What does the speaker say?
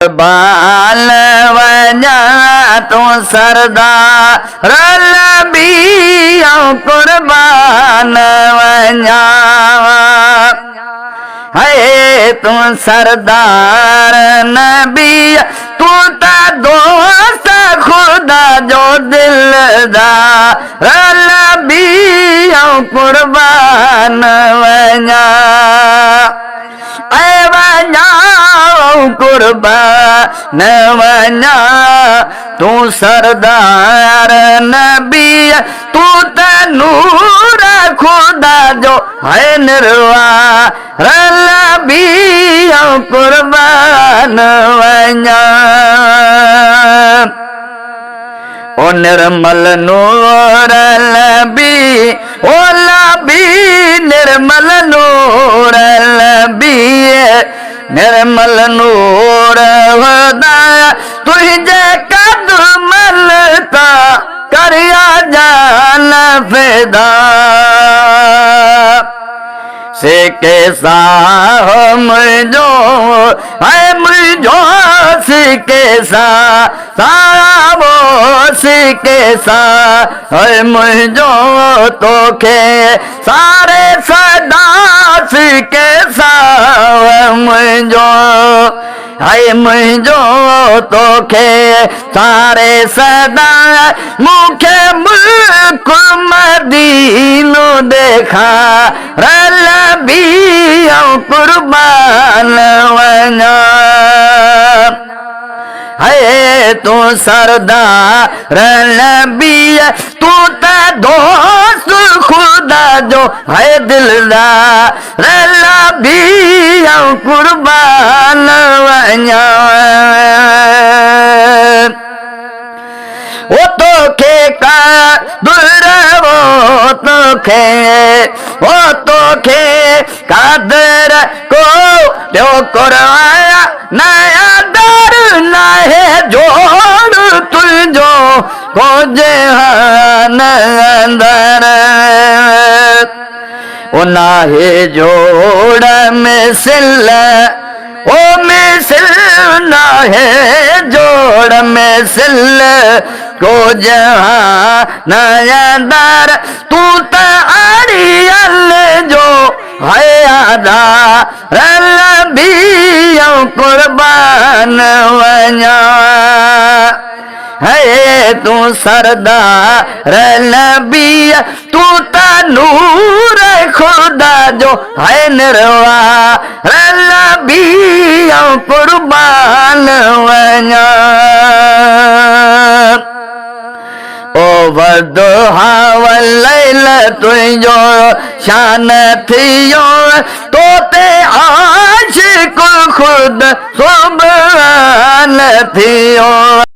कुर्बान वञा तूं सरदार नबी कुर्बान वञा है तूं सरदार नबी तू त दोस्त खुदा जो दिलदार नबी कुर्बान वञा कुर्बान वञा तू सरदार नबी तू त नूर खुदा जो है निर्वार नबी कुर्बान वञा ओ निर्मल नूर नबी ओ नबी निर्मल नूर नबी निर्मल नूर खुदा तुझे कदमल ता करिया जान फिदा से कैसा हो मुझो है मुझो से कैसा सारा वो से कैसा है मुझो तो के सारे सदा से कैसा है मुझो है मुझो तो के सारे सदा मुखे मुल्क मदीनो देखा नबी कुर्बान वञा है तू सरदार नबी तू त दोस्त खुदा जो है दिलदार नबी कुर्बान वञा वो तो के का दुर्वो तो के कादर को जो करवाया नया दर न है जोड़ तुझो को जहान अंदर ओ ना है जोड़ मिसल ओ मिसल ना है जोड़ मिसल को जहान अंदर तू त अड़ियल जो है आदा नबी कुर्बान वञा है तू सरदार नबी तू त नूर खुदा जो है निर्वार नबी कुर्बान वञा ओ वदुहा वलैल तुझो शान थियो तो ते आशिक खुद सुभान थियो।